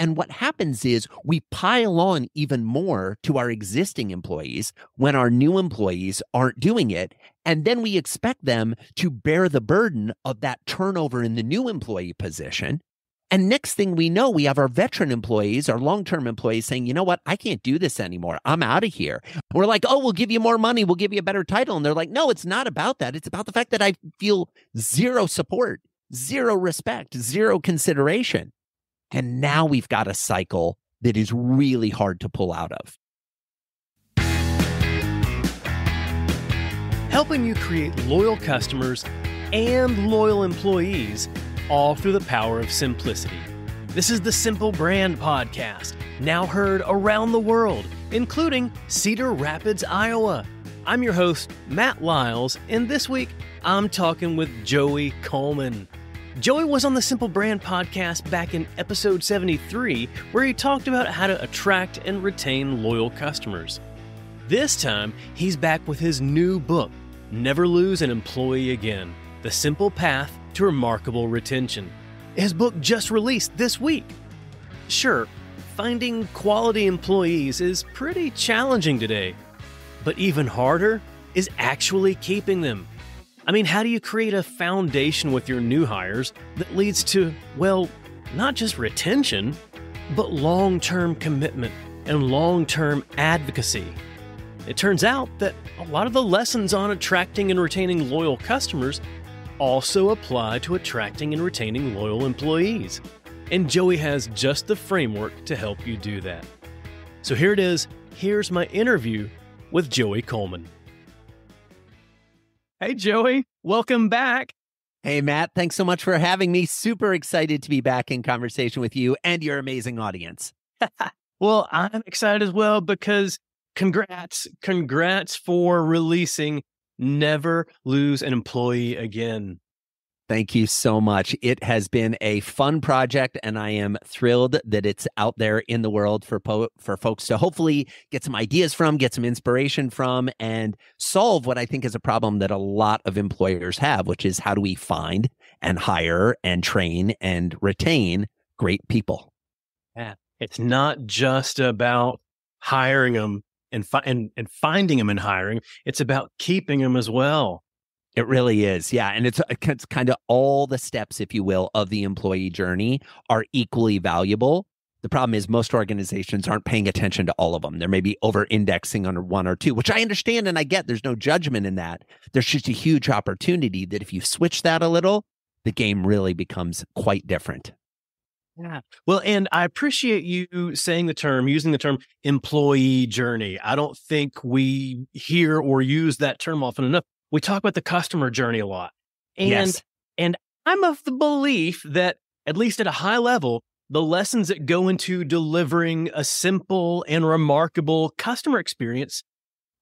And what happens is we pile on even more to our existing employees when our new employees aren't doing it. And then we expect them to bear the burden of that turnover in the new employee position. And next thing we know, we have our veteran employees, our long-term employees saying, you know what, I can't do this anymore. I'm out of here. We're like, oh, we'll give you more money. We'll give you a better title. And they're like, no, it's not about that. It's about the fact that I feel zero support, zero respect, zero consideration. And now we've got a cycle that is really hard to pull out of. Helping you create loyal customers and loyal employees, all through the power of simplicity. This is the Simple Brand Podcast, now heard around the world, including Cedar Rapids, Iowa. I'm your host, Matt Lyles, and this week, I'm talking with Joey Coleman. Joey was on the Simple Brand Podcast back in episode 73, where he talked about how to attract and retain loyal customers. This time, he's back with his new book, Never Lose an Employee Again, The Simple Path to Remarkable Retention. His book just released this week. Sure, finding quality employees is pretty challenging today, but even harder is actually keeping them. I mean, how do you create a foundation with your new hires that leads to, well, not just retention, but long-term commitment and long-term advocacy? It turns out that a lot of the lessons on attracting and retaining loyal customers also apply to attracting and retaining loyal employees. And Joey has just the framework to help you do that. So here it is. Here's my interview with Joey Coleman. Hey, Joey. Welcome back. Hey, Matt. Thanks so much for having me. Super excited to be back in conversation with you and your amazing audience. Well, I'm excited as well because congrats for releasing Never Lose an Employee Again. Thank you so much. It has been a fun project, and I am thrilled that it's out there in the world for folks to hopefully get some ideas from, get some inspiration from, and solve what I think is a problem that a lot of employers have, which is how do we find and hire and train and retain great people? Yeah, it's not just about hiring them and finding them and hiring. It's about keeping them as well. It really is. Yeah. And it's kind of all the steps, if you will, of the employee journey are equally valuable. The problem is most organizations aren't paying attention to all of them. They're maybe over-indexing on one or two, which I understand and I get. There's no judgment in that. There's just a huge opportunity that if you switch that a little, the game really becomes quite different. Yeah. Well, and I appreciate you using the term employee journey. I don't think we hear or use that term often enough. We talk about the customer journey a lot. And I'm of the belief that, at least at a high level, the lessons that go into delivering a simple and remarkable customer experience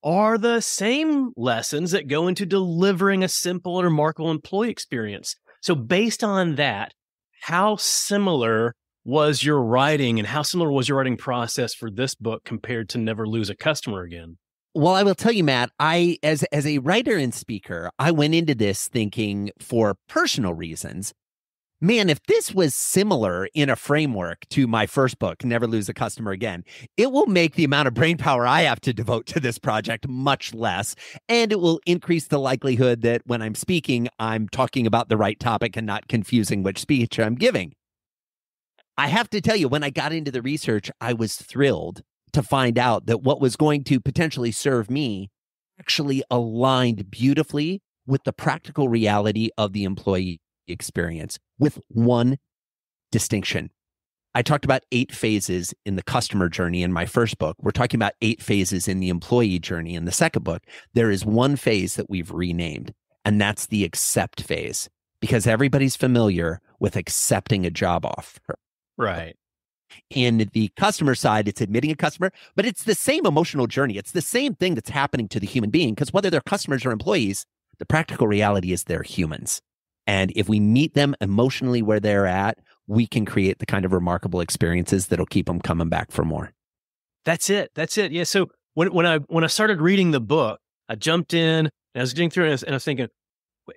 are the same lessons that go into delivering a simple and remarkable employee experience. So based on that, how similar was your writing and how similar was your writing process for this book compared to Never Lose a Customer Again? Well, I will tell you, Matt, as a writer and speaker, I went into this thinking for personal reasons, man, if this was similar in a framework to my first book, Never Lose a Customer Again, it will make the amount of brain power I have to devote to this project much less. And it will increase the likelihood that when I'm speaking, I'm talking about the right topic and not confusing which speech I'm giving. I have to tell you, when I got into the research, I was thrilled to find out that what was going to potentially serve me actually aligned beautifully with the practical reality of the employee experience, with one distinction. I talked about 8 phases in the customer journey in my first book. We're talking about 8 phases in the employee journey in the second book. There is one phase that we've renamed, and that's the accept phase, because everybody's familiar with accepting a job offer. Right. In the customer side, it's admitting a customer, but it's the same emotional journey. It's the same thing that's happening to the human being, because whether they're customers or employees, the practical reality is they're humans. And if we meet them emotionally where they're at, we can create the kind of remarkable experiences that'll keep them coming back for more. That's it. Yeah. So when I started reading the book, I jumped in and I was getting through it and I was thinking,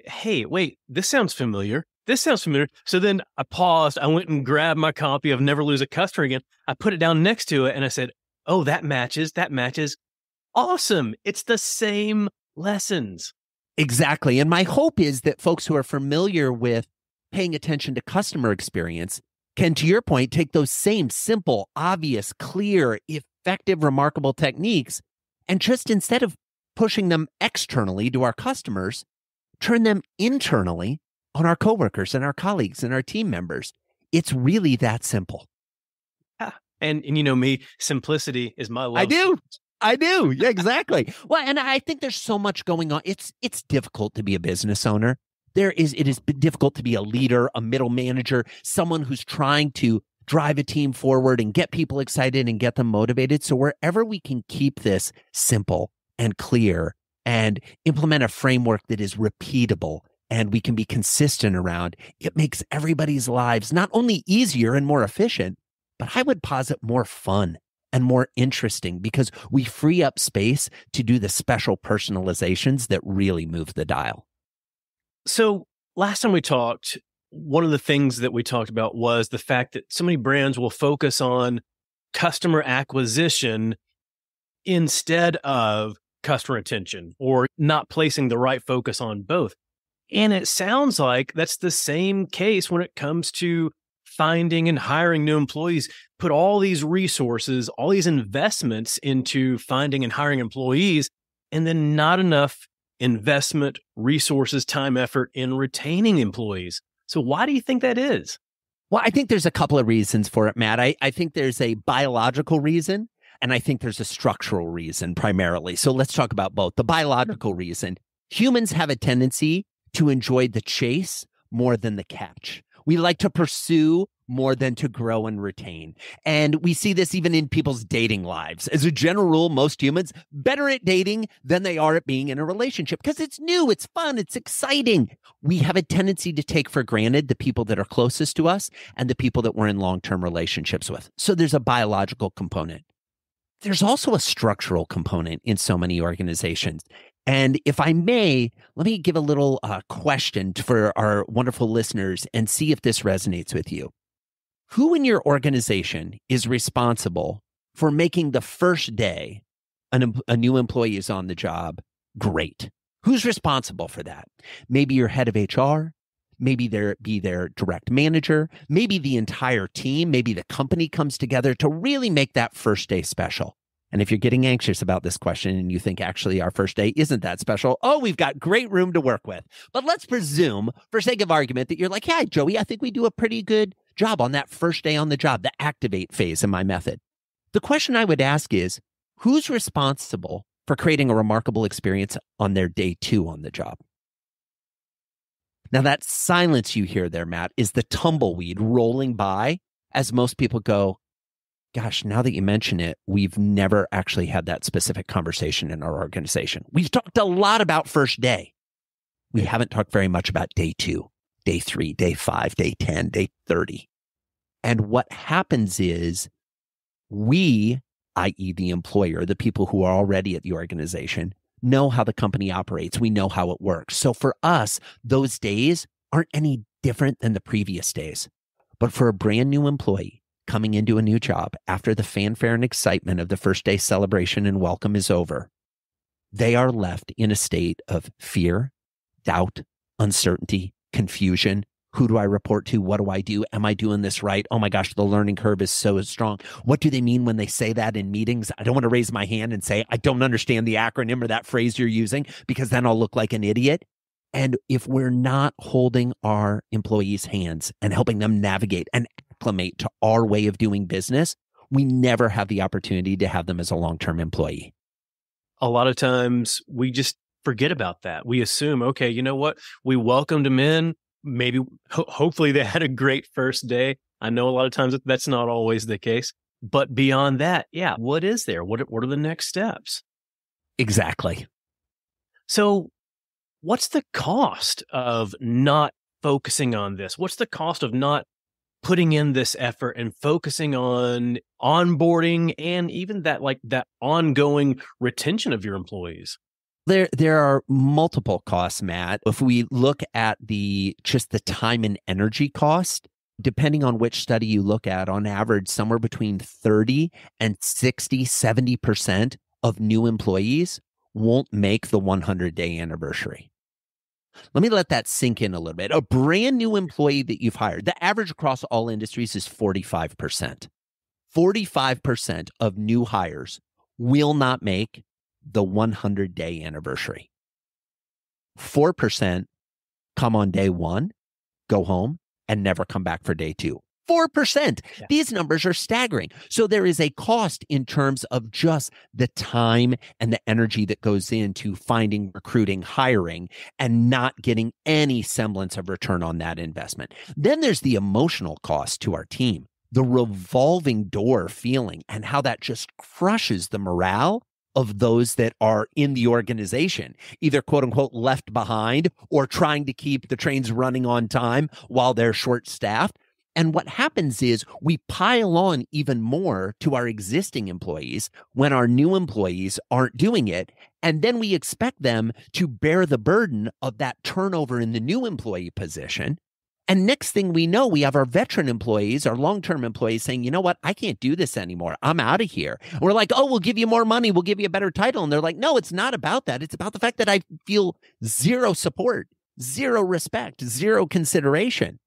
hey, wait, this sounds familiar. This sounds familiar. So then I paused. I went and grabbed my copy of Never Lose a Customer Again. I put it down next to it and I said, oh, that matches. That matches. Awesome. It's the same lessons. Exactly. And my hope is that folks who are familiar with paying attention to customer experience can, to your point, take those same simple, obvious, clear, effective, remarkable techniques and just instead of pushing them externally to our customers, turn them internally on our coworkers and our colleagues and our team members. It's really that simple. And you know me, simplicity is my love. I do. Yeah, exactly. Well, and I think there's so much going on. It's difficult to be a business owner. It is difficult to be a leader, a middle manager, someone who's trying to drive a team forward and get people excited and get them motivated. So wherever we can keep this simple and clear and implement a framework that is repeatable and we can be consistent around, it makes everybody's lives not only easier and more efficient, but I would posit more fun and more interesting because we free up space to do the special personalizations that really move the dial. So last time we talked, one of the things that we talked about was the fact that so many brands will focus on customer acquisition instead of customer retention or not placing the right focus on both. And it sounds like that's the same case when it comes to finding and hiring new employees. Put all these resources, all these investments into finding and hiring employees, and then not enough investment, resources, time, effort in retaining employees. So why do you think that is? Well, I think there's a couple of reasons for it, Matt. I think there's a biological reason, and I think there's a structural reason primarily. So let's talk about both. The biological reason, humans have a tendency to enjoy the chase more than the catch. We like to pursue more than to grow and retain. And we see this even in people's dating lives. As a general rule, most humans better at dating than they are at being in a relationship because it's new, it's fun, it's exciting. We have a tendency to take for granted the people that are closest to us and the people that we're in long-term relationships with. So there's a biological component. There's also a structural component in so many organizations. And if I may, let me give a little question for our wonderful listeners and see if this resonates with you. Who in your organization is responsible for making the first day a new employee is on the job great? Who's responsible for that? Maybe your head of HR, maybe their direct manager, maybe the entire team, maybe the company comes together to really make that first day special. And if you're getting anxious about this question and you think actually our first day isn't that special, we've got great room to work with. But let's presume, for sake of argument, that you're like, yeah, Joey, I think we do a pretty good job on that first day on the job, the activate phase in my method. The question I would ask is, who's responsible for creating a remarkable experience on their day 2 on the job? Now, that silence you hear there, Matt, is the tumbleweed rolling by as most people go, gosh, now that you mention it, we've never actually had that specific conversation in our organization. We've talked a lot about first day. We haven't talked very much about day 2, day 3, day 5, day 10, day 30. And what happens is we, i.e. the employer, the people who are already at the organization, know how the company operates. We know how it works. So for us, those days aren't any different than the previous days. But for a brand new employee coming into a new job after the fanfare and excitement of the first day celebration and welcome is over, they are left in a state of fear, doubt, uncertainty, confusion. Who do I report to? What do I do? Am I doing this right? Oh my gosh, the learning curve is so strong. What do they mean when they say that in meetings? I don't want to raise my hand and say, I don't understand the acronym or that phrase you're using, because then I'll look like an idiot. And if we're not holding our employees' hands and helping them navigate and acclimate to our way of doing business, we never have the opportunity to have them as a long-term employee. A lot of times we just forget about that. We assume, okay, you know what? We welcomed them in. Maybe, hopefully they had a great first day. I know a lot of times that's not always the case. But beyond that, yeah, what is there? What are the next steps? Exactly. So what's the cost of not focusing on this? What's the cost of not putting in this effort and focusing on onboarding and even that ongoing retention of your employees? There are multiple costs, Matt. If we look at just the time and energy cost, depending on which study you look at, on average, somewhere between 30 and 60, 70% of new employees won't make the 100-day anniversary. Let me let that sink in a little bit. A brand new employee that you've hired, the average across all industries is 45%. 45% of new hires will not make the 100-day anniversary. 4% come on day one, go home, and never come back for day two. 4%. Yeah. These numbers are staggering. So there is a cost in terms of just the time and the energy that goes into finding, recruiting, hiring, and not getting any semblance of return on that investment. Then there's the emotional cost to our team, the revolving door feeling, and how that just crushes the morale of those that are in the organization, either quote unquote left behind or trying to keep the trains running on time while they're short staffed. And what happens is we pile on even more to our existing employees when our new employees aren't doing it. And then we expect them to bear the burden of that turnover in the new employee position. And next thing we know, we have our veteran employees, our long-term employees saying, you know what, I can't do this anymore. I'm out of here. And we're like, oh, we'll give you more money. We'll give you a better title. And they're like, no, it's not about that. It's about the fact that I feel zero support, zero respect, zero consideration.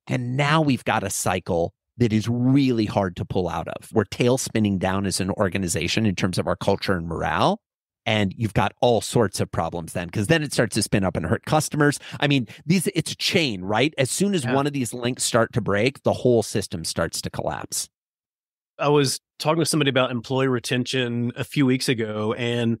And now we've got a cycle that is really hard to pull out of. We're tail spinning down as an organization in terms of our culture and morale. And you've got all sorts of problems then, because then it starts to spin up and hurt customers. I mean, it's a chain, right? As soon as one of these links start to break, the whole system starts to collapse. I was talking to somebody about employee retention a few weeks ago, and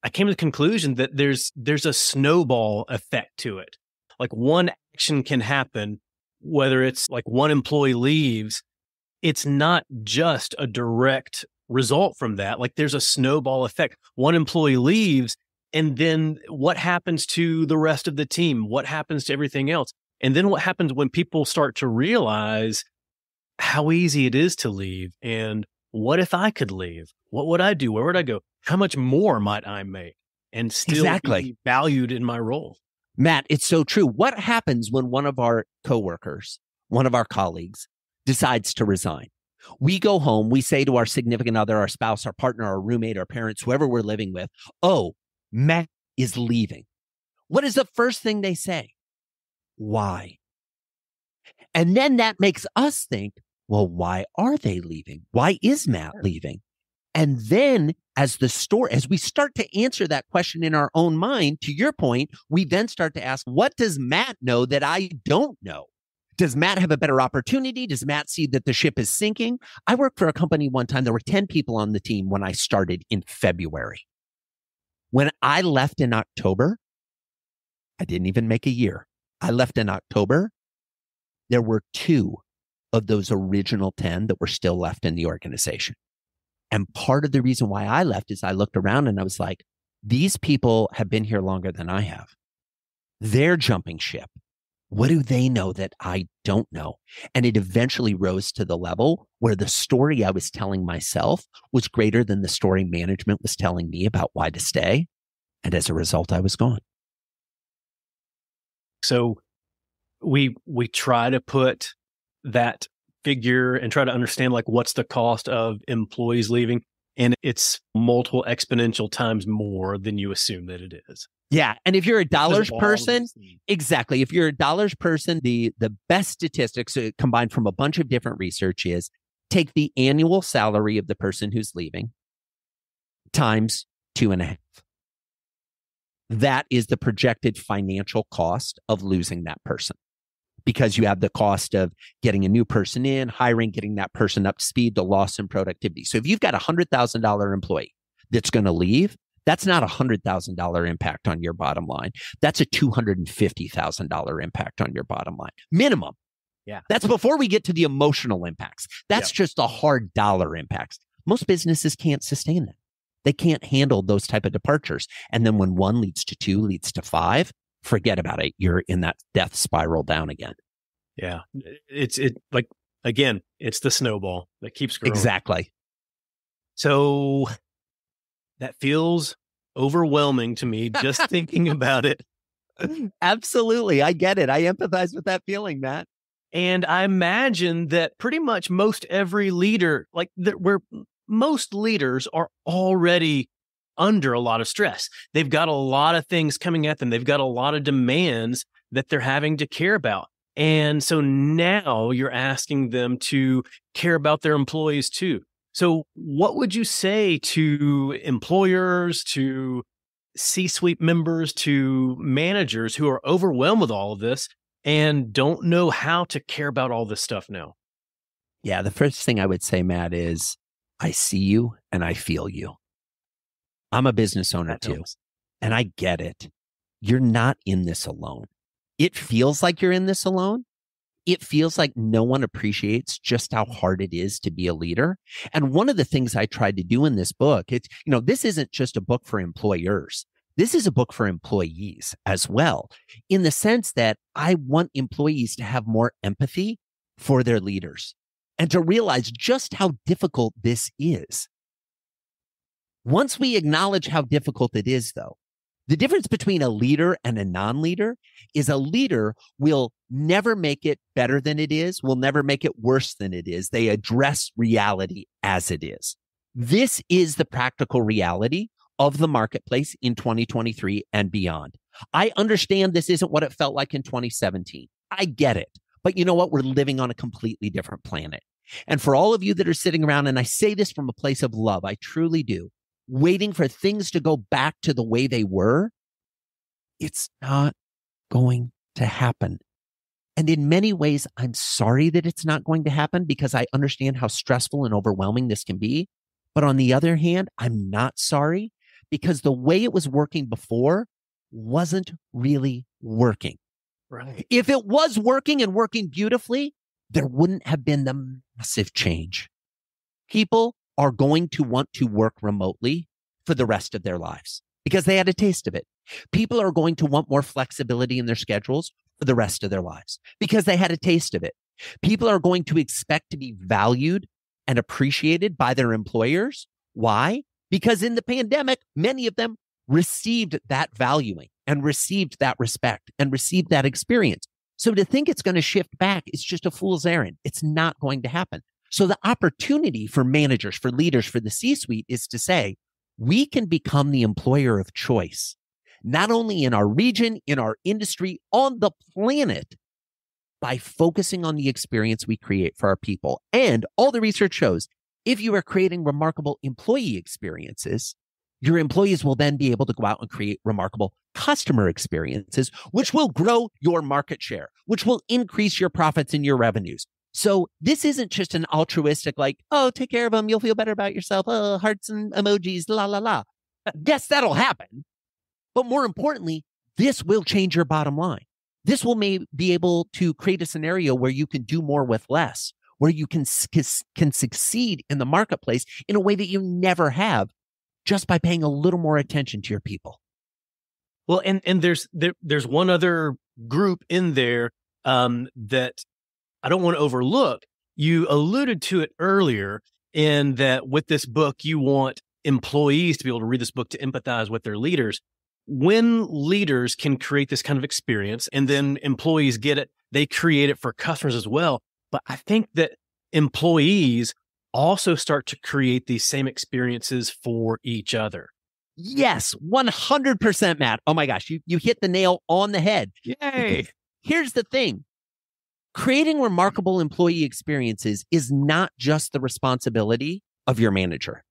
I came to the conclusion that there's a snowball effect to it. Like one action can happen, whether it's like one employee leaves, it's not just a direct result from that. Like there's a snowball effect. One employee leaves, and then what happens to the rest of the team? What happens to everything else? And then what happens when people start to realize how easy it is to leave? And what if I could leave? What would I do? Where would I go? How much more might I make and still be valued in my role? Matt, it's so true. What happens when one of our coworkers, one of our colleagues decides to resign? We go home, we say to our significant other, our spouse, our partner, our roommate, our parents, whoever we're living with, oh, Matt is leaving. What is the first thing they say? Why? And then that makes us think, well, why are they leaving? Why is Matt leaving? And then as we start to answer that question in our own mind, to your point, we then start to ask, what does Matt know that I don't know? Does Matt have a better opportunity? Does Matt see that the ship is sinking? I worked for a company one time. There were 10 people on the team when I started in February. When I left in October, I didn't even make a year. I left in October. There were 2 of those original 10 that were still left in the organization. And part of the reason why I left is I looked around and I was like, these people have been here longer than I have. They're jumping ship. What do they know that I don't know? And it eventually rose to the level where the story I was telling myself was greater than the story management was telling me about why to stay. And as a result, I was gone. So we try to put that figure and try to understand like what's the cost of employees leaving. And it's multiple exponential times more than you assume that it is. Yeah. And if you're a dollars person, exactly. If you're a dollars person, the best statistics combined from a bunch of different research is take the annual salary of the person who's leaving times 2.5. That is the projected financial cost of losing that person. Because you have the cost of getting a new person in, hiring, getting that person up to speed, the loss in productivity. So if you've got a $100,000 employee that's going to leave, that's not a $100,000 impact on your bottom line. That's a $250,000 impact on your bottom line. Minimum. Yeah. That's before we get to the emotional impacts. That's just the hard dollar impacts. Most businesses can't sustain that. They can't handle those type of departures. And then when 1 leads to 2, leads to 5, forget about it. You're in that death spiral down again. Yeah. It's the snowball that keeps growing. Exactly. So that feels overwhelming to me just thinking about it. Absolutely. I get it. I empathize with that feeling, Matt. And I imagine that pretty much most every leader, where most leaders are already under a lot of stress. They've got a lot of things coming at them. They've got a lot of demands that they're having to care about. And so now you're asking them to care about their employees too. So what would you say to employers, to C-suite members, to managers who are overwhelmed with all of this and don't know how to care about all this stuff now? Yeah, the first thing I would say, Matt, is I see you and I feel you. I'm a business owner too, and I get it. You're not in this alone. It feels like you're in this alone. It feels like no one appreciates just how hard it is to be a leader. And one of the things I tried to do in this book, this isn't just a book for employers. This is a book for employees as well, in the sense that I want employees to have more empathy for their leaders and to realize just how difficult this is. Once we acknowledge how difficult it is, though, the difference between a leader and a non-leader is a leader will never make it better than it is, will never make it worse than it is. They address reality as it is. This is the practical reality of the marketplace in 2023 and beyond. I understand this isn't what it felt like in 2017. I get it. But you know what? We're living on a completely different planet. And for all of you that are sitting around, and I say this from a place of love, I truly do, waiting for things to go back to the way they were, it's not going to happen. And in many ways, I'm sorry that it's not going to happen because I understand how stressful and overwhelming this can be. But on the other hand, I'm not sorry because the way it was working before wasn't really working. Right. If it was working and working beautifully, there wouldn't have been the massive change. People are going to want to work remotely for the rest of their lives because they had a taste of it. People are going to want more flexibility in their schedules for the rest of their lives because they had a taste of it. People are going to expect to be valued and appreciated by their employers. Why? Because in the pandemic, many of them received that valuing and received that respect and received that experience. So to think it's going to shift back is just a fool's errand. It's not going to happen. So the opportunity for managers, for leaders, for the C-suite is to say, we can become the employer of choice, not only in our region, in our industry, on the planet, by focusing on the experience we create for our people. And all the research shows, if you are creating remarkable employee experiences, your employees will then be able to go out and create remarkable customer experiences, which will grow your market share, which will increase your profits and your revenues. So this isn't just an altruistic, take care of them, you'll feel better about yourself, hearts and emojis, la, la, la. Yes, that'll happen. But more importantly, this will change your bottom line. This will be able to create a scenario where you can do more with less, where you can succeed in the marketplace in a way that you never have just by paying a little more attention to your people. Well, and there's one other group in there that I don't want to overlook. You alluded to it earlier in that with this book, you want employees to be able to read this book to empathize with their leaders. When leaders can create this kind of experience and then employees get it, they create it for customers as well. But I think that employees also start to create these same experiences for each other. Yes, 100%, Matt. Oh my gosh, you hit the nail on the head. Yay. Here's the thing. Creating remarkable employee experiences is not just the responsibility of your manager.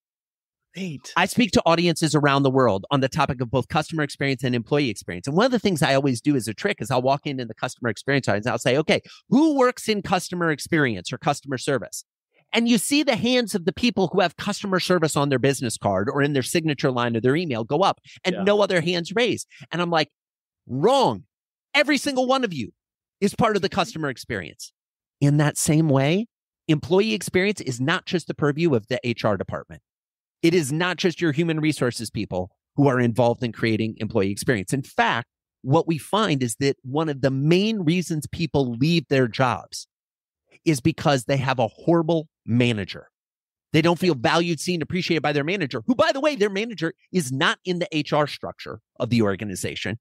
Right. I speak to audiences around the world on the topic of both customer experience and employee experience. And one of the things I always do as a trick is I'll walk into the customer experience audience and I'll say, okay, who works in customer experience or customer service? And you see the hands of the people who have customer service on their business card or in their signature line or their email go up and no other hands raised. And I'm like, wrong. Every single one of you is part of the customer experience. In that same way, employee experience is not just the purview of the HR department. It is not just your human resources people who are involved in creating employee experience. In fact, what we find is that one of the main reasons people leave their jobs is because they have a horrible manager. They don't feel valued, seen, appreciated by their manager, who, by the way, their manager is not in the HR structure of the organization.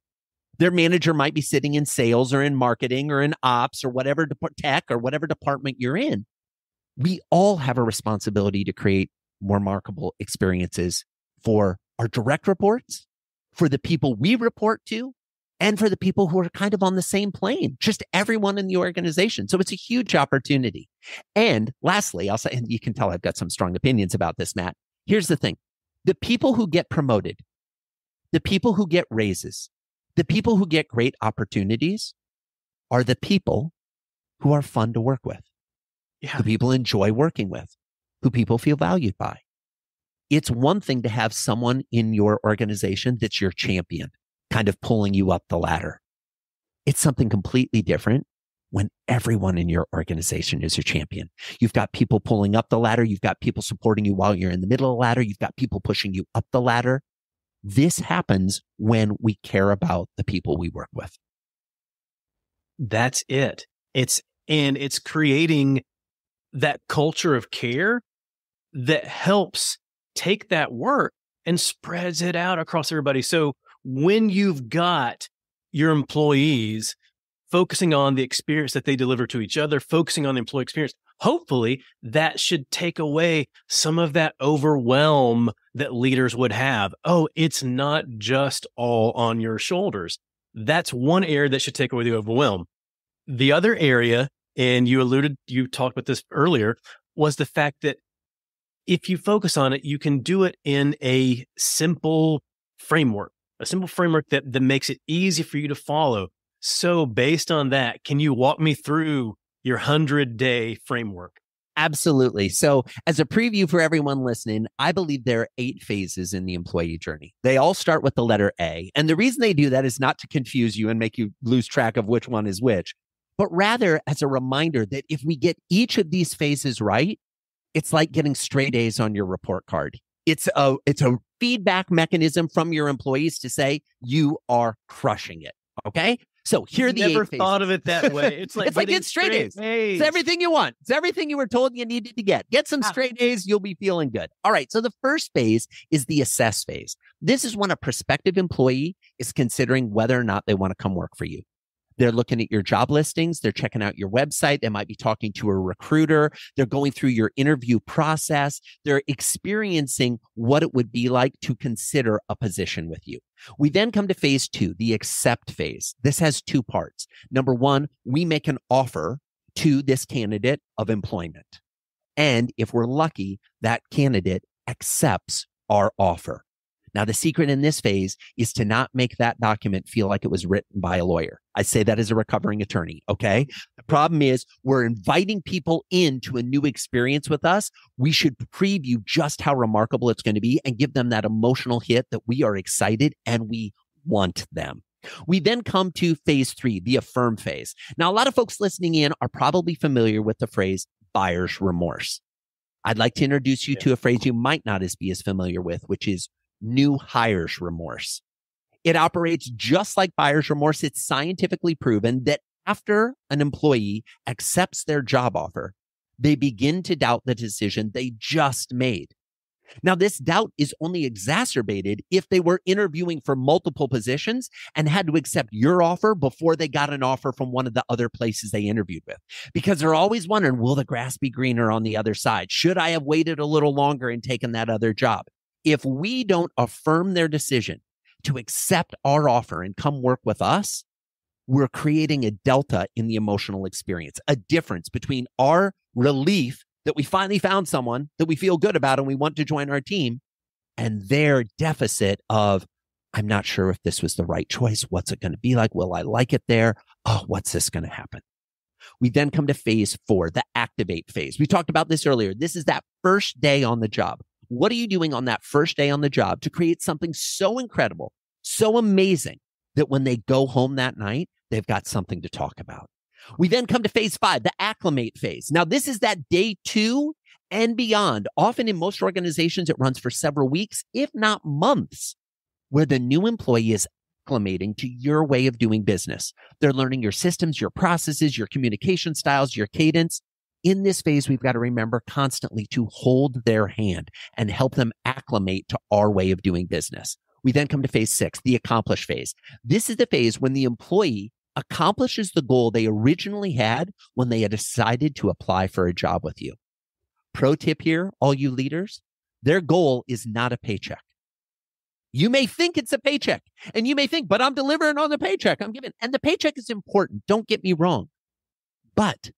Their manager might be sitting in sales or in marketing or in ops or whatever tech or whatever department you're in. We all have a responsibility to create more remarkable experiences for our direct reports, for the people we report to, and for the people who are kind of on the same plane, just everyone in the organization. So it's a huge opportunity. And lastly, I'll say, and you can tell I've got some strong opinions about this, Matt. Here's the thing. The people who get promoted, the people who get raises, the people who get great opportunities are the people who are fun to work with, who people enjoy working with, who people feel valued by. It's one thing to have someone in your organization that's your champion, kind of pulling you up the ladder. It's something completely different when everyone in your organization is your champion. You've got people pulling up the ladder. You've got people supporting you while you're in the middle of the ladder. You've got people pushing you up the ladder. This happens when we care about the people we work with. That's it. It's creating that culture of care that helps take that work and spreads it out across everybody. So when you've got your employees focusing on the experience that they deliver to each other, focusing on the employee experience, hopefully that should take away some of that overwhelm that leaders would have. Oh, it's not just all on your shoulders. That's one area that should take away the overwhelm. The other area, and you talked about this earlier, was the fact that if you focus on it, you can do it in a simple framework that makes it easy for you to follow. So based on that, can you walk me through your 100-day framework? Absolutely. So as a preview for everyone listening, I believe there are 8 phases in the employee journey. They all start with the letter A. And the reason they do that is not to confuse you and make you lose track of which one is which, but rather as a reminder that if we get each of these phases right, it's like getting straight A's on your report card. It's a feedback mechanism from your employees to say you are crushing it. Okay. So here are the 8 phases. Never thought of it that way. It's like get straight A's. It's everything you want. It's everything you were told you needed to get. Get some straight A's. You'll be feeling good. All right. So the first phase is the assess phase. This is when a prospective employee is considering whether or not they want to come work for you. They're looking at your job listings. They're checking out your website. They might be talking to a recruiter. They're going through your interview process. They're experiencing what it would be like to consider a position with you. We then come to phase 2, the accept phase. This has 2 parts. Number 1, we make an offer to this candidate of employment. And if we're lucky, that candidate accepts our offer. Now, the secret in this phase is to not make that document feel like it was written by a lawyer. I say that as a recovering attorney, okay? The problem is we're inviting people into a new experience with us. We should preview just how remarkable it's going to be and give them that emotional hit that we are excited and we want them. We then come to phase 3, the affirm phase. Now, a lot of folks listening in are probably familiar with the phrase buyer's remorse. I'd like to introduce you to a phrase you might not be as familiar with, which is new hires remorse. It operates just like buyer's remorse. It's scientifically proven that after an employee accepts their job offer, they begin to doubt the decision they just made. Now, this doubt is only exacerbated if they were interviewing for multiple positions and had to accept your offer before they got an offer from one of the other places they interviewed with, because they're always wondering, will the grass be greener on the other side? Should I have waited a little longer and taken that other job? If we don't affirm their decision to accept our offer and come work with us, we're creating a delta in the emotional experience, a difference between our relief that we finally found someone that we feel good about and we want to join our team, and their deficit of, I'm not sure if this was the right choice. What's it going to be like? Will I like it there? Oh, what's this going to happen? We then come to phase 4, the activate phase. We talked about this earlier. This is that first day on the job. What are you doing on that first day on the job to create something so incredible, so amazing that when they go home that night, they've got something to talk about? We then come to phase 5, the acclimate phase. Now, this is that day 2 and beyond. Often in most organizations, it runs for several weeks, if not months, where the new employee is acclimating to your way of doing business. They're learning your systems, your processes, your communication styles, your cadence. In this phase, we've got to remember constantly to hold their hand and help them acclimate to our way of doing business. We then come to phase 6, the accomplish phase. This is the phase when the employee accomplishes the goal they originally had when they had decided to apply for a job with you. Pro tip here, all you leaders, their goal is not a paycheck. You may think it's a paycheck, and you may think, but I'm delivering on the paycheck I'm giving. And the paycheck is important. Don't get me wrong. But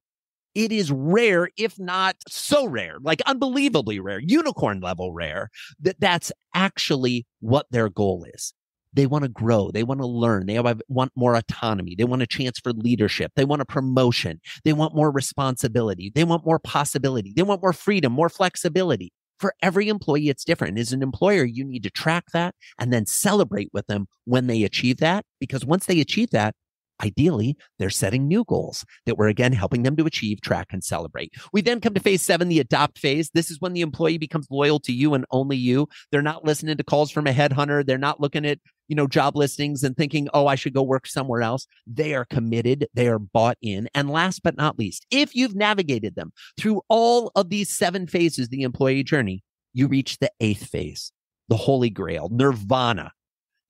it is rare, if not so rare, like unbelievably rare, unicorn level rare, that's actually what their goal is. They want to grow. They want to learn. They want more autonomy. They want a chance for leadership. They want a promotion. They want more responsibility. They want more possibility. They want more freedom, more flexibility. For every employee, it's different. As an employer, you need to track that and then celebrate with them when they achieve that, because once they achieve that, ideally, they're setting new goals that we're, again, helping them to achieve, track, and celebrate. We then come to phase 7, the adopt phase. This is when the employee becomes loyal to you and only you. They're not listening to calls from a headhunter. They're not looking at, job listings and thinking, oh, I should go work somewhere else. They are committed. They are bought in. And last but not least, if you've navigated them through all of these 7 phases, the employee journey, you reach the 8th phase, the holy grail, nirvana,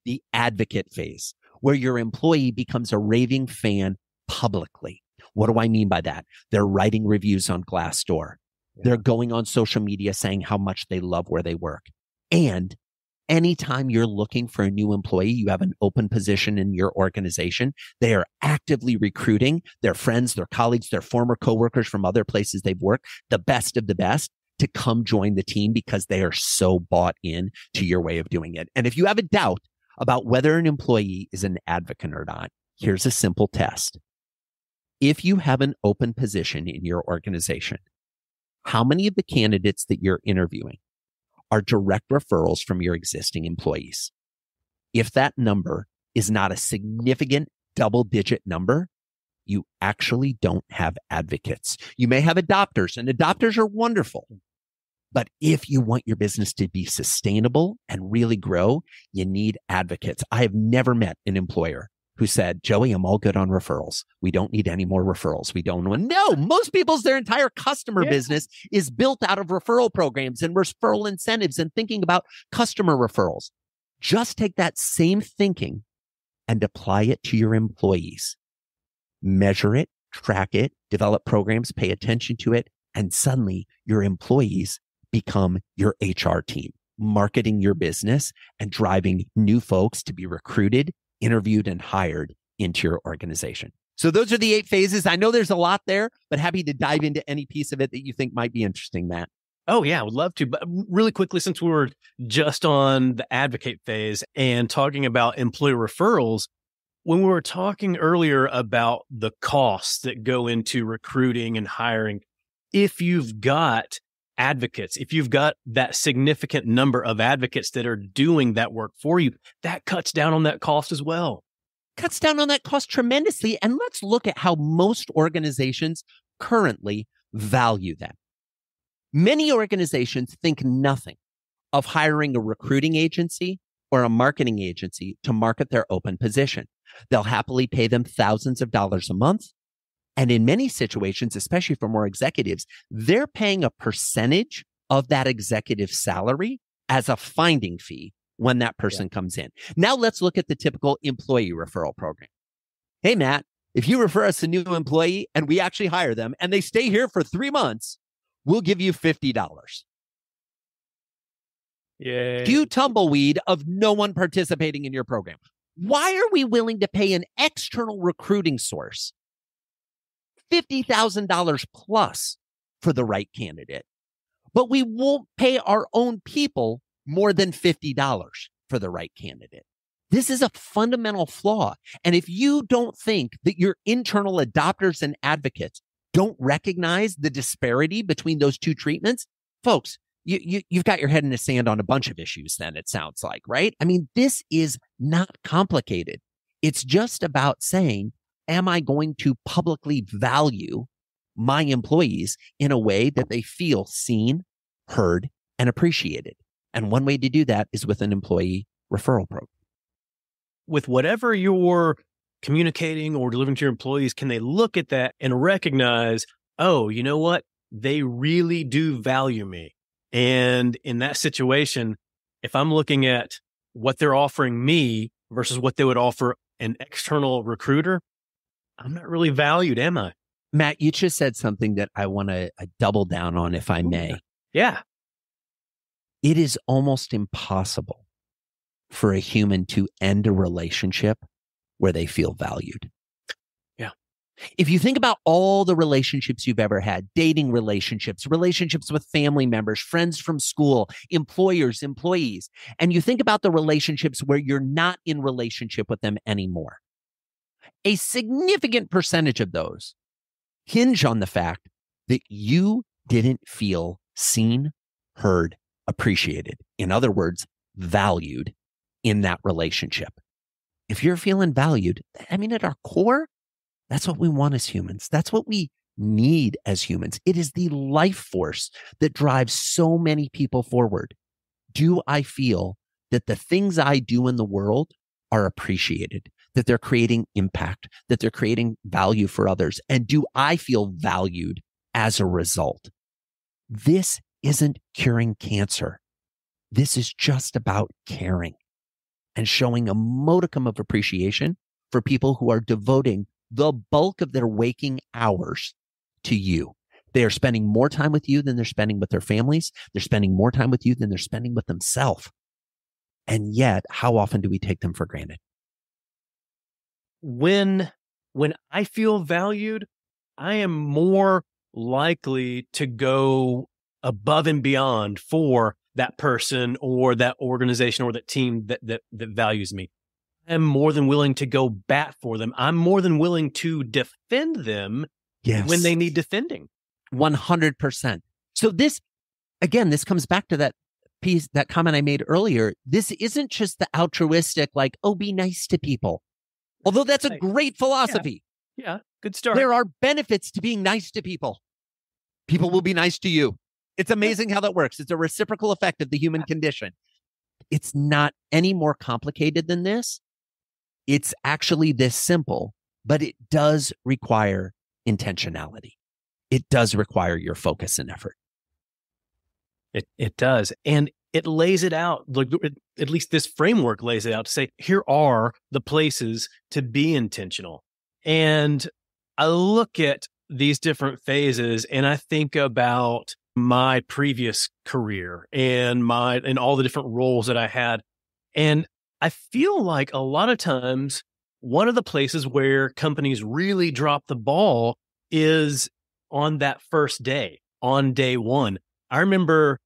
the advocate phase, where your employee becomes a raving fan publicly. What do I mean by that? They're writing reviews on Glassdoor. They're going on social media saying how much they love where they work. And anytime you're looking for a new employee, you have an open position in your organization, they are actively recruiting their friends, their colleagues, their former coworkers from other places they've worked, the best of the best, to come join the team because they are so bought in to your way of doing it. And if you have a doubt about whether an employee is an advocate or not, here's a simple test. If you have an open position in your organization, how many of the candidates that you're interviewing are direct referrals from your existing employees? If that number is not a significant double-digit number, you actually don't have advocates. You may have adopters, and adopters are wonderful. But if you want your business to be sustainable and really grow, you need advocates. I have never met an employer who said, Joey, I'm all good on referrals. We don't need any more referrals. We don't want. No, most people's, their entire customer business is built out of referral programs and referral incentives and thinking about customer referrals. Just take that same thinking and apply it to your employees. Measure it, track it, develop programs, pay attention to it, and suddenly your employees become your HR team, marketing your business and driving new folks to be recruited, interviewed, and hired into your organization. So those are the 8 phases. I know there's a lot there, but happy to dive into any piece of it that you think might be interesting, Matt. Oh, yeah, I would love to. But really quickly, since we were just on the advocate phase and talking about employee referrals, when we were talking earlier about the costs that go into recruiting and hiring, if you've got advocates, if you've got that significant number of advocates that are doing that work for you, that cuts down on that cost as well. Cuts down on that cost tremendously. And let's look at how most organizations currently value that. Many organizations think nothing of hiring a recruiting agency or a marketing agency to market their open position. They'll happily pay them thousands of dollars a month. And in many situations, especially for more executives, they're paying a percentage of that executive salary as a finding fee when that person comes in. Now let's look at the typical employee referral program. Hey, Matt, if you refer us a new employee and we actually hire them and they stay here for 3 months, we'll give you $50. Yay. Cue tumbleweed of no one participating in your program. Why are we willing to pay an external recruiting source $50,000 plus for the right candidate, but we won't pay our own people more than $50 for the right candidate? This is a fundamental flaw. And if you don't think that your internal adopters and advocates don't recognize the disparity between those two treatments, folks, you've got your head in the sand on a bunch of issues then, it sounds like, right? I mean, this is not complicated. It's just about saying, am I going to publicly value my employees in a way that they feel seen, heard, and appreciated? And one way to do that is with an employee referral program. With whatever you're communicating or delivering to your employees, can they look at that and recognize, oh, you know what? They really do value me. And in that situation, if I'm looking at what they're offering me versus what they would offer an external recruiter, I'm not really valued, am I? Matt, you just said something that I want to double down on, if I may. Yeah. It is almost impossible for a human to end a relationship where they feel valued. Yeah. If you think about all the relationships you've ever had, dating relationships, relationships with family members, friends from school, employers, employees, and you think about the relationships where you're not in relationship with them anymore, a significant percentage of those hinge on the fact that you didn't feel seen, heard, appreciated. In other words, valued in that relationship. If you're feeling valued, I mean, at our core, that's what we want as humans. That's what we need as humans. It is the life force that drives so many people forward. Do I feel that the things I do in the world are appreciated, that they're creating impact, that they're creating value for others? And do I feel valued as a result? This isn't curing cancer. This is just about caring and showing a modicum of appreciation for people who are devoting the bulk of their waking hours to you. They are spending more time with you than they're spending with their families. They're spending more time with you than they're spending with themselves. And yet, how often do we take them for granted? When I feel valued, I am more likely to go above and beyond for that person or that organization or that team that values me. I'm more than willing to go bat for them. I'm more than willing to defend them when they need defending. 100%. So this comes back to that piece, that comment I made earlier. This isn't just the altruistic, like, oh, be nice to people. Although that's a great philosophy. Yeah, good start. There are benefits to being nice to people. People will be nice to you. It's amazing how that works. It's a reciprocal effect of the human condition. It's not any more complicated than this. It's actually this simple, but it does require intentionality. It does require your focus and effort. It does. And it lays it out. Like, at least this framework lays it out to say, here are the places to be intentional. And I look at these different phases and I think about my previous career and all the different roles that I had. And I feel like a lot of times one of the places where companies really drop the ball is on that first day, on day one. I remember,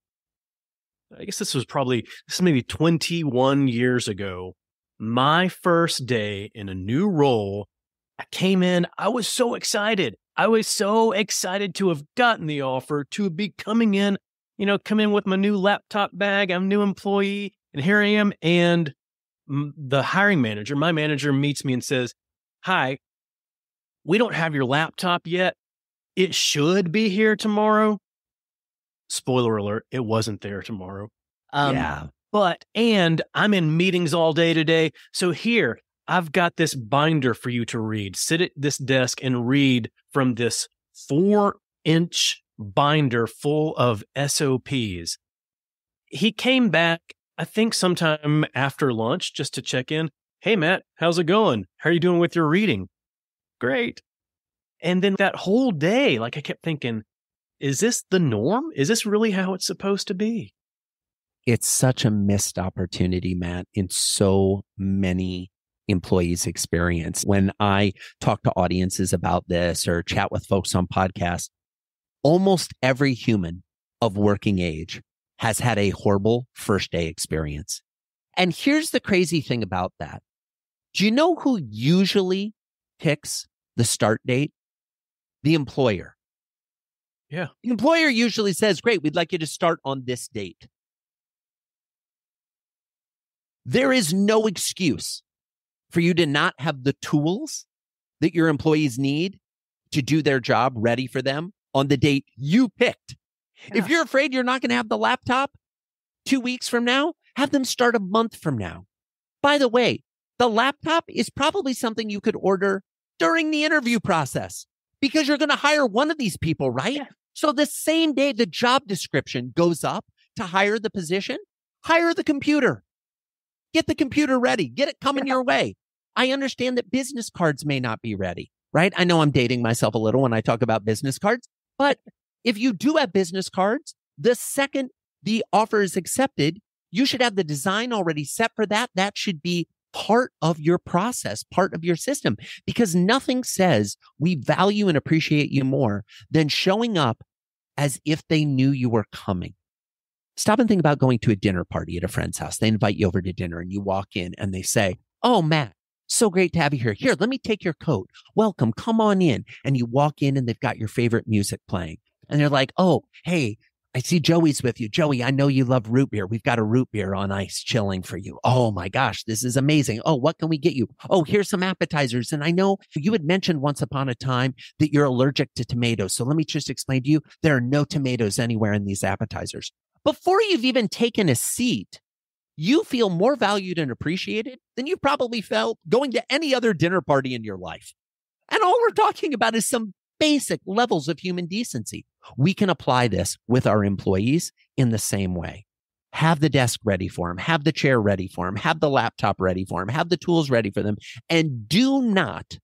I guess this is maybe 21 years ago, my first day in a new role. I came in, I was so excited. I was so excited to have gotten the offer, to be coming in, come in with my new laptop bag. I'm a new employee, and here I am. And the hiring manager, my manager, meets me and says, "Hi, we don't have your laptop yet. It should be here tomorrow." Spoiler alert, it wasn't there tomorrow. And I'm in meetings all day today. So here, I've got this binder for you to read. Sit at this desk and read from this 4-inch binder full of SOPs. He came back, I think sometime after lunch, just to check in. "Hey, Matt, how's it going? How are you doing with your reading?" "Great." And then that whole day, I kept thinking, is this the norm? Is this really how it's supposed to be? It's such a missed opportunity, Matt, in so many employees' experience. When I talk to audiences about this or chat with folks on podcasts, almost every human of working age has had a horrible first day experience. And here's the crazy thing about that. Do you know who usually picks the start date? The employer. Yeah. The employer usually says, "Great, we'd like you to start on this date." There is no excuse for you to not have the tools that your employees need to do their job ready for them on the date you picked. Yeah. If you're afraid you're not going to have the laptop 2 weeks from now, have them start a month from now. By the way, the laptop is probably something you could order during the interview process. because you're going to hire one of these people, right? Yeah. So the same day the job description goes up to hire the position, hire the computer. Get the computer ready. Get it coming your way. I understand that business cards may not be ready, right? I know I'm dating myself a little when I talk about business cards, but if you do have business cards, the second the offer is accepted, you should have the design already set for that. That should be part of your process, part of your system, because nothing says we value and appreciate you more than showing up as if they knew you were coming. Stop and think about going to a dinner party at a friend's house. They invite you over to dinner and you walk in and they say, "Oh, Matt, so great to have you here. Here, let me take your coat. Welcome. Come on in." And you walk in and they've got your favorite music playing. And they're like, "Oh, hey, I see Joey's with you. Joey, I know you love root beer. We've got a root beer on ice chilling for you. Oh my gosh, this is amazing. Oh, what can we get you? Oh, here's some appetizers. And I know you had mentioned once upon a time that you're allergic to tomatoes. So let me just explain to you, there are no tomatoes anywhere in these appetizers." Before you've even taken a seat, you feel more valued and appreciated than you probably felt going to any other dinner party in your life. And all we're talking about is some basic levels of human decency. We can apply this with our employees in the same way. Have the desk ready for them, have the chair ready for them, have the laptop ready for them, have the tools ready for them, and do not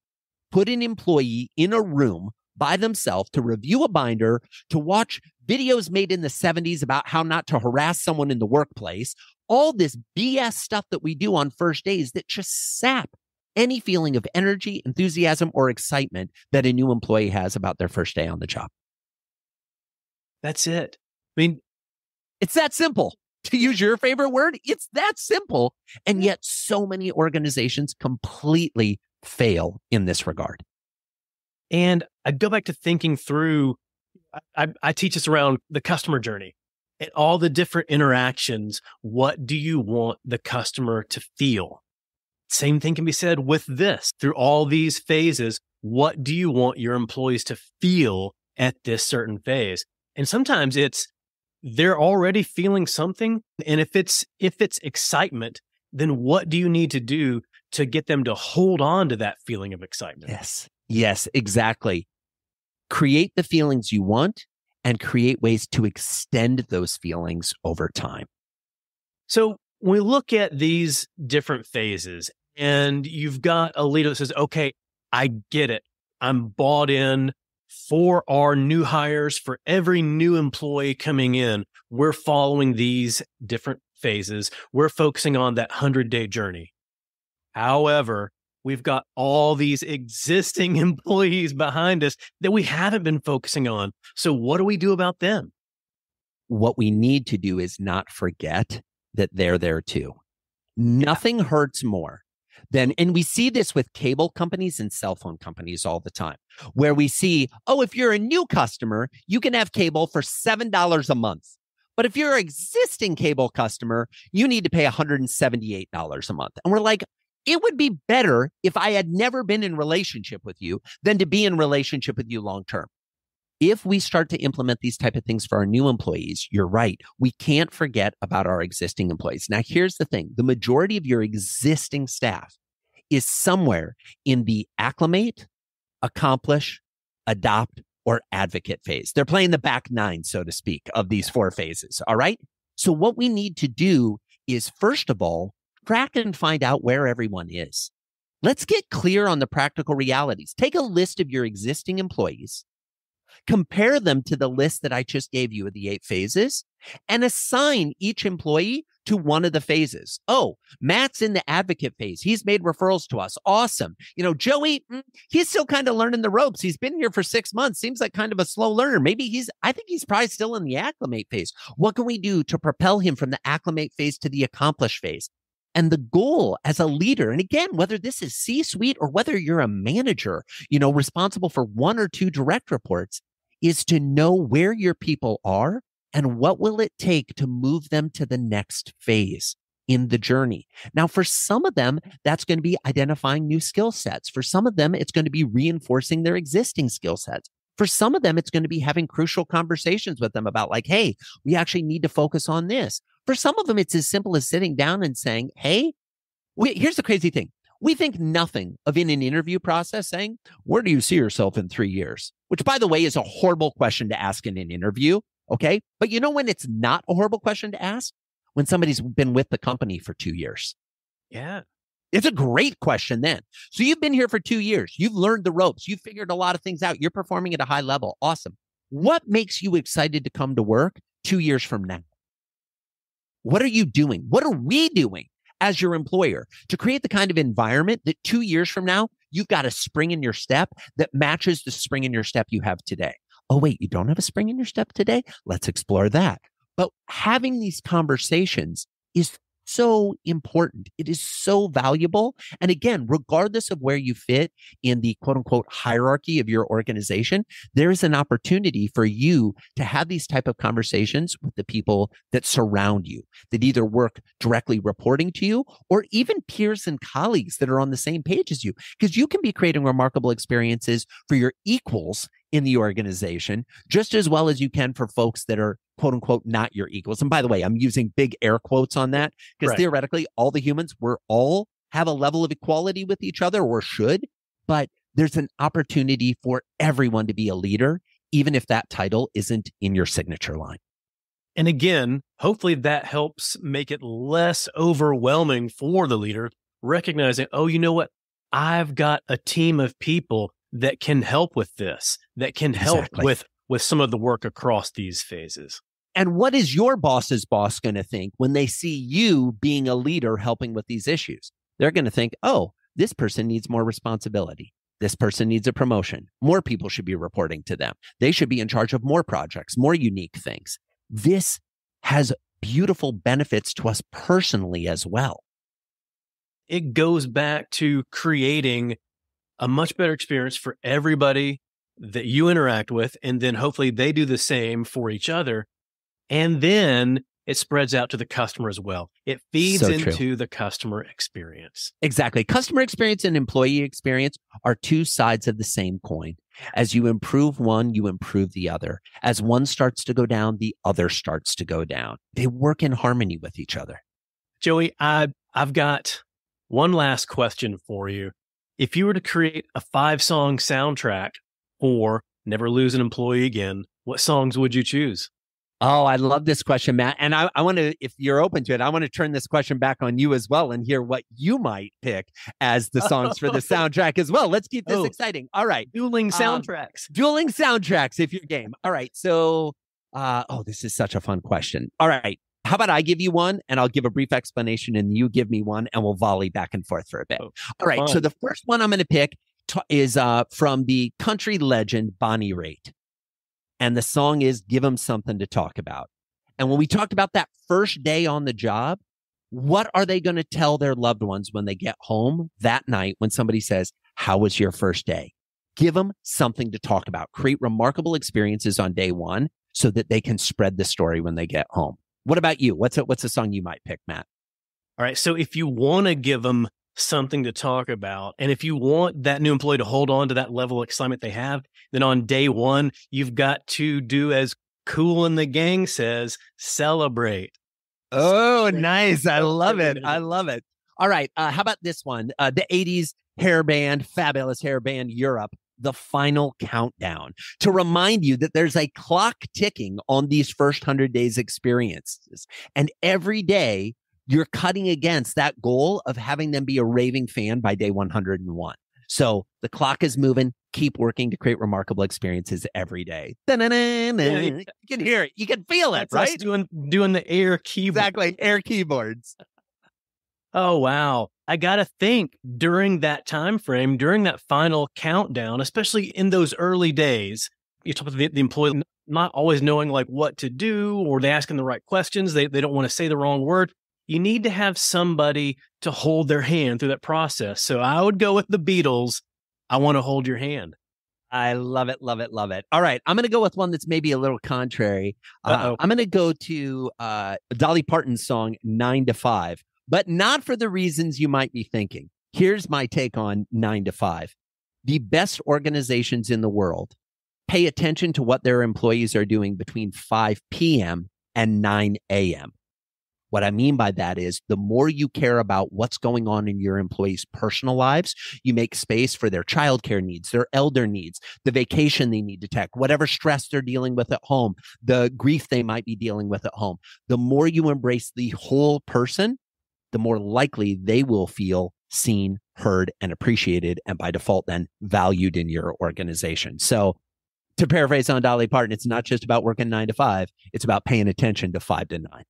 put an employee in a room by themselves to review a binder, to watch videos made in the 70s about how not to harass someone in the workplace, all this BS stuff that we do on first days that just sap any feeling of energy, enthusiasm, or excitement that a new employee has about their first day on the job. That's it. I mean, it's that simple. To use your favorite word, it's that simple. And yet so many organizations completely fail in this regard. And I go back to thinking through, I teach us around the customer journey and all the different interactions. What do you want the customer to feel? Same thing can be said with this. Through all these phases, what do you want your employees to feel at this certain phase? And sometimes they're already feeling something. And if it's excitement, then what do you need to do to get them to hold on to that feeling of excitement? Yes, exactly. Create the feelings you want and create ways to extend those feelings over time. So when we look at these different phases and you've got a leader that says, "Okay, I get it. I'm bought in for our new hires, for every new employee coming in. We're following these different phases. We're focusing on that 100-day journey." However, we've got all these existing employees behind us that we haven't been focusing on. So what do we do about them? What we need to do is not forget that they're there too. Nothing hurts more than, and we see this with cable companies and cell phone companies all the time, where we see, oh, if you're a new customer, you can have cable for $7 a month. But if you're an existing cable customer, you need to pay $178 a month. And we're like, it would be better if I had never been in relationship with you than to be in relationship with you long term. If we start to implement these type of things for our new employees, you're right. We can't forget about our existing employees. Now, here's the thing. The majority of your existing staff is somewhere in the acclimate, accomplish, adopt, or advocate phase. They're playing the back nine, so to speak, of these four phases. All right. So what we need to do is, first of all, track and find out where everyone is. Let's get clear on the practical realities. Take a list of your existing employees, compare them to the list that I just gave you of the 8 phases, and assign each employee to one of the phases. Oh, Matt's in the advocate phase. He's made referrals to us. Awesome. Joey, he's still kind of learning the ropes. He's been here for 6 months. Seems like kind of a slow learner. I think he's probably still in the acclimate phase. What can we do to propel him from the acclimate phase to the accomplish phase? And the goal as a leader, and again, whether this is C-suite or whether you're a manager, responsible for 1 or 2 direct reports, is to know where your people are and what will it take to move them to the next phase in the journey. Now, for some of them, that's going to be identifying new skill sets. For some of them, it's going to be reinforcing their existing skill sets. For some of them, it's going to be having crucial conversations with them about like, hey, we actually need to focus on this. For some of them, it's as simple as sitting down and saying, hey, here's the crazy thing. We think nothing of in an interview process saying, where do you see yourself in 3 years? Which, by the way, is a horrible question to ask in an interview. Okay. But you know when it's not a horrible question to ask? When somebody's been with the company for 2 years. Yeah. It's a great question then. So you've been here for 2 years. You've learned the ropes. You've figured a lot of things out. You're performing at a high level. Awesome. What makes you excited to come to work 2 years from now? What are you doing? What are we doing as your employer to create the kind of environment that 2 years from now, you've got a spring in your step that matches the spring in your step you have today? Oh, wait, you don't have a spring in your step today? Let's explore that. But having these conversations is so important. It is so valuable. And again, regardless of where you fit in the quote unquote hierarchy of your organization, there is an opportunity for you to have these type of conversations with the people that surround you, that either work directly reporting to you or even peers and colleagues that are on the same page as you, because you can be creating remarkable experiences for your equals in the organization, just as well as you can for folks that are quote unquote not your equals. And by the way, I'm using big air quotes on that because theoretically, all the humans, we're all have a level of equality with each other or should, but there's an opportunity for everyone to be a leader, even if that title isn't in your signature line. And again, hopefully that helps make it less overwhelming for the leader, recognizing, oh, you know what? I've got a team of people that can help with this, that can help with some of the work across these phases. And what is your boss's boss going to think when they see you being a leader helping with these issues? They're going to think, oh, this person needs more responsibility. This person needs a promotion. More people should be reporting to them. They should be in charge of more projects, more unique things. This has beautiful benefits to us personally as well. It goes back to creating a much better experience for everybody that you interact with, and then hopefully they do the same for each other. And then it spreads out to the customer as well. It feeds into the customer experience. Exactly. Customer experience and employee experience are two sides of the same coin. As you improve one, you improve the other. As one starts to go down, the other starts to go down. They work in harmony with each other. Joey, I've got one last question for you. If you were to create a 5-song soundtrack for Never Lose an Employee Again, what songs would you choose? Oh, I love this question, Matt. And I want to, if you're open to it, I want to turn this question back on you as well and hear what you might pick as the songs for the soundtrack as well. Let's keep this exciting. All right. Dueling soundtracks. Dueling soundtracks, if you're game. All right. So, this is such a fun question. All right. How about I give you one and I'll give a brief explanation and you give me one and we'll volley back and forth for a bit. All right. Fun. So the first one I'm going to pick is from the country legend Bonnie Raitt. And the song is Give 'Em Something to Talk About. And when we talked about that first day on the job, what are they going to tell their loved ones when they get home that night when somebody says, how was your first day? Give them something to talk about. Create remarkable experiences on day one so that they can spread the story when they get home. What about you? What's a song you might pick, Matt? All right. So if you want to give them something to talk about, and if you want that new employee to hold on to that level of excitement they have, then on day one, you've got to do as Kool and the Gang says, celebrate. Oh, nice. I love it. I love it. All right. How about this one? The 80s hair band, fabulous hair band, Europe. The Final Countdown, to remind you that there's a clock ticking on these first 100 days experiences. And every day you're cutting against that goal of having them be a raving fan by day 101. So the clock is moving. Keep working to create remarkable experiences every day. You can hear it. You can feel it, right? Doing the air keyboard. Exactly. Air keyboards. Oh, wow. I got to think during that time frame, during that final countdown, especially in those early days, you talk about the employee not always knowing like what to do, or they asking the right questions. They don't want to say the wrong word. You need to have somebody to hold their hand through that process. So I would go with the Beatles. I want to hold your hand. I love it, love it, love it. All right. I'm going to go with one that's maybe a little contrary. I'm going to go to Dolly Parton's song 9 to 5. But not for the reasons you might be thinking. Here's my take on 9 to 5. The best organizations in the world pay attention to what their employees are doing between 5 p.m. and 9 a.m. What I mean by that is the more you care about what's going on in your employees' personal lives, you make space for their childcare needs, their elder needs, the vacation they need to take, whatever stress they're dealing with at home, the grief they might be dealing with at home. The more you embrace the whole person, the more likely they will feel seen, heard, and appreciated, and by default then valued in your organization. So to paraphrase on Dolly Parton, it's not just about working 9 to 5, it's about paying attention to 5 to 9.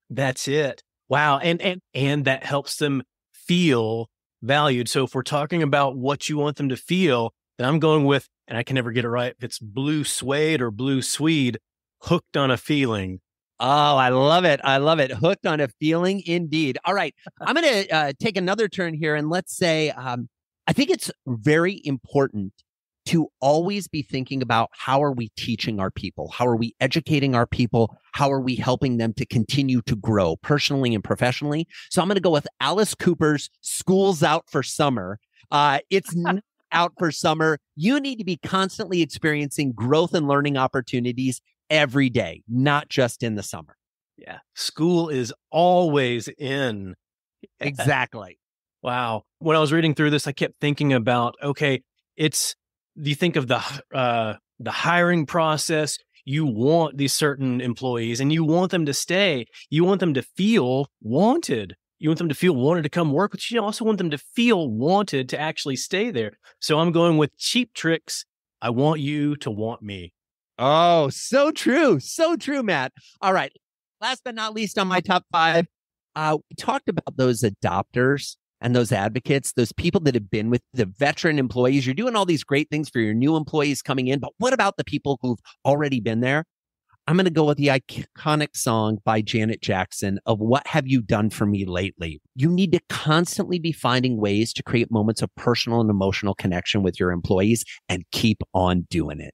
That's it. Wow. And that helps them feel valued. So if we're talking about what you want them to feel, then I'm going with, and I can never get it right, if it's blue suede or blue swede, hooked on a feeling. Oh, I love it. I love it. Hooked on a feeling indeed. All right. I'm going to take another turn here. And let's say, I think it's very important to always be thinking about how are we teaching our people? How are we educating our people? How are we helping them to continue to grow personally and professionally? So I'm going to go with Alice Cooper's School's Out for Summer. It's not out for summer. You need to be constantly experiencing growth and learning opportunities every day, not just in the summer. Yeah. School is always in. Exactly. Wow. When I was reading through this, I kept thinking about, okay, you think of the hiring process. You want these certain employees and you want them to stay. You want them to feel wanted. You want them to feel wanted to come work, but you also want them to feel wanted to actually stay there. So I'm going with Cheap Trick's. I want you to want me. Oh, so true. So true, Matt. All right. Last but not least on my top 5, we talked about those adopters and those advocates, those people that have been with the veteran employees. You're doing all these great things for your new employees coming in, but what about the people who've already been there? I'm going to go with the iconic song by Janet Jackson of What Have You Done For Me Lately? You need to constantly be finding ways to create moments of personal and emotional connection with your employees and keep on doing it.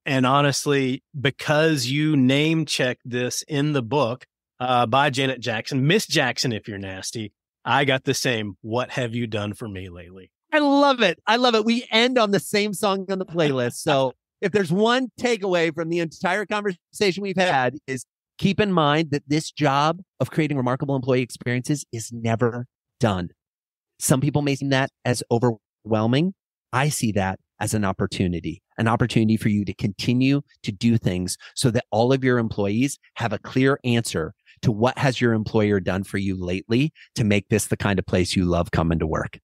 And honestly, because you name checked this in the book by Janet Jackson, Miss Jackson, if you're nasty, I got the same. What have you done for me lately? I love it. I love it. We end on the same song on the playlist. So if there's one takeaway from the entire conversation we've had is keep in mind that this job of creating remarkable employee experiences is never done. Some people may see that as overwhelming. I see that as an opportunity for you to continue to do things so that all of your employees have a clear answer to what has your employer done for you lately to make this the kind of place you love coming to work.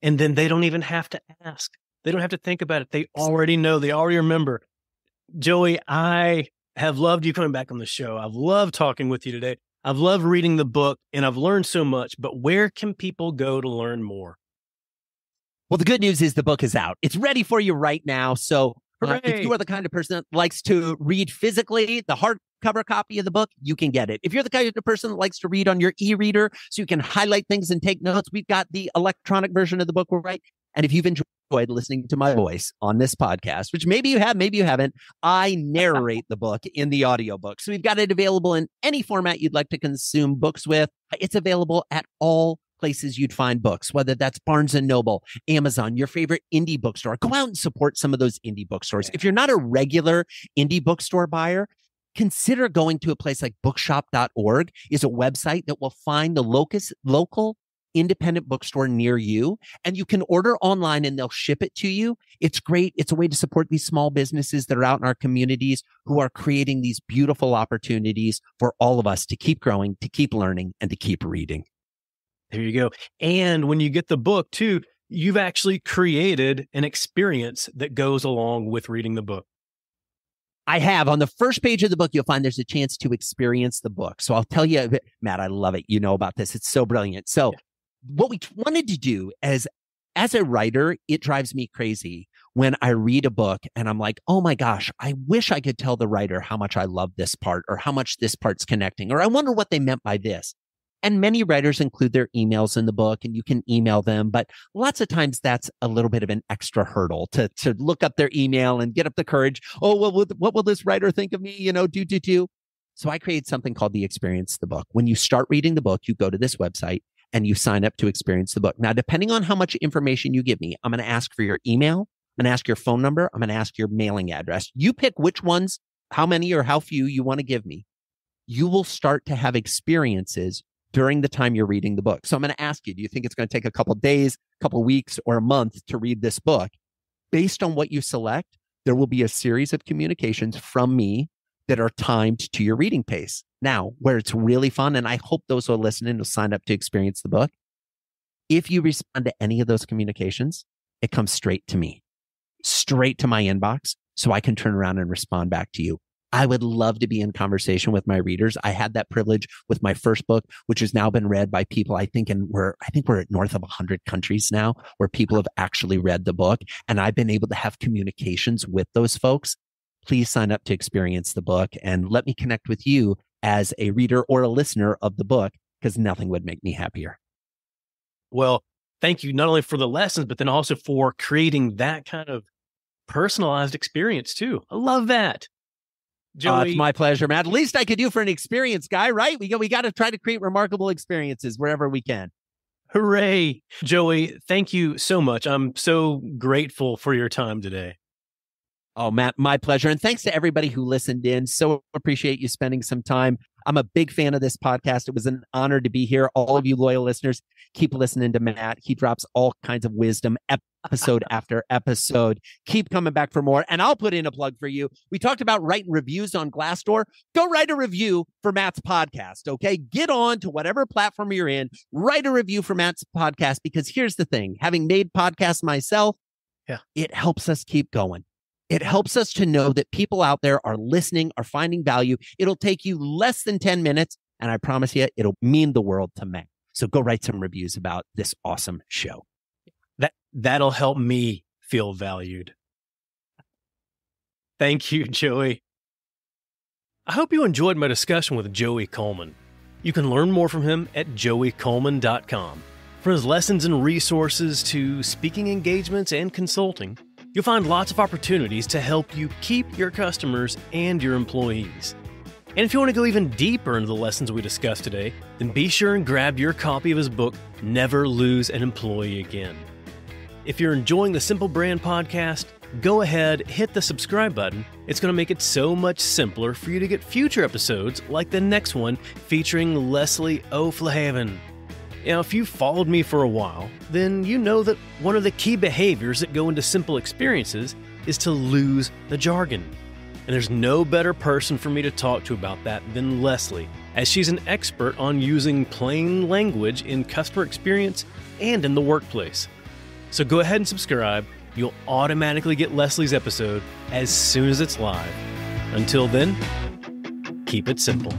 And then they don't even have to ask. They don't have to think about it. They already know. They already remember. Joey, I have loved you coming back on the show. I've loved talking with you today. I've loved reading the book and I've learned so much, but where can people go to learn more? Well, the good news is the book is out. It's ready for you right now. So if you are the kind of person that likes to read physically, the hardcover copy of the book, you can get it. If you're the kind of person that likes to read on your e-reader so you can highlight things and take notes, we've got the electronic version of the book, right? And if you've enjoyed listening to my voice on this podcast, which maybe you have, maybe you haven't, I narrate the book in the audiobook. So we've got it available in any format you'd like to consume books with. It's available at all places you'd find books, whether that's Barnes and Noble, Amazon, your favorite indie bookstore. Go out and support some of those indie bookstores. If you're not a regular indie bookstore buyer, consider going to a place like bookshop.org is a website that will find the local independent bookstore near you, and you can order online and they'll ship it to you. It's great. It's a way to support these small businesses that are out in our communities who are creating these beautiful opportunities for all of us to keep growing, to keep learning, and to keep reading. There you go. And when you get the book too, you've actually created an experience that goes along with reading the book. I have. On the first page of the book, you'll find there's a chance to experience the book. So I'll tell you, Matt, I love it. You know about this. It's so brilliant. So what we wanted to do as a writer, it drives me crazy when I read a book and I'm like, oh my gosh, I wish I could tell the writer how much I love this part or how much this part's connecting, or I wonder what they meant by this. And many writers include their emails in the book and you can email them. But lots of times that's a little bit of an extra hurdle to look up their email and get up the courage. Oh, well, what will this writer think of me? Do. So I created something called the Experience the Book. When you start reading the book, you go to this website and you sign up to experience the book. Now, depending on how much information you give me, I'm going to ask for your email. I'm going to ask your phone number. I'm going to ask your mailing address. You pick which ones, how many or how few you want to give me. you will start to have experiences during the time you're reading the book. So I'm going to ask you, do you think it's going to take a couple of days, a couple of weeks, or a month to read this book? Based on what you select, there will be a series of communications from me that are timed to your reading pace. Now, where it's really fun, and I hope those who are listening will sign up to experience the book. If you respond to any of those communications, it comes straight to me, straight to my inbox, so I can turn around and respond back to you. I would love to be in conversation with my readers. I had that privilege with my first book, which has now been read by people, I think we're at north of 100 countries now where people have actually read the book. And I've been able to have communications with those folks. Please sign up to experience the book and let me connect with you as a reader or a listener of the book, because nothing would make me happier. Well, thank you not only for the lessons, but then also for creating that kind of personalized experience too. I love that. Joey, it's my pleasure, Matt. At least I could do for an experienced guy, right? We got to try to create remarkable experiences wherever we can. Hooray. Joey, thank you so much. I'm so grateful for your time today. Oh, Matt, my pleasure. And thanks to everybody who listened in. So appreciate you spending some time. I'm a big fan of this podcast. It was an honor to be here. All of you loyal listeners, keep listening to Matt. He drops all kinds of wisdom episode after episode. Keep coming back for more. And I'll put in a plug for you. We talked about writing reviews on Glassdoor. Go write a review for Matt's podcast, okay? Get on to whatever platform you're in. Write a review for Matt's podcast, because here's the thing. Having made podcasts myself, it helps us keep going. It helps us to know that people out there are listening, are finding value. It'll take you less than 10 minutes, and I promise you, it'll mean the world to Matt. So go write some reviews about this awesome show. That'll help me feel valued. Thank you, Joey. I hope you enjoyed my discussion with Joey Coleman. You can learn more from him at joeycoleman.com. From his lessons and resources to speaking engagements and consulting, you'll find lots of opportunities to help you keep your customers and your employees. And if you want to go even deeper into the lessons we discussed today, then be sure and grab your copy of his book, Never Lose an Employee Again. If you're enjoying the Simple Brand Podcast, go ahead, hit the subscribe button. It's going to make it so much simpler for you to get future episodes like the next one featuring Leslie O'Flahaven. Now, if you've followed me for a while, then you know that one of the key behaviors that go into simple experiences is to lose the jargon. And there's no better person for me to talk to about that than Leslie, as she's an expert on using plain language in customer experience and in the workplace. So go ahead and subscribe. You'll automatically get Leslie's episode as soon as it's live. Until then, keep it simple.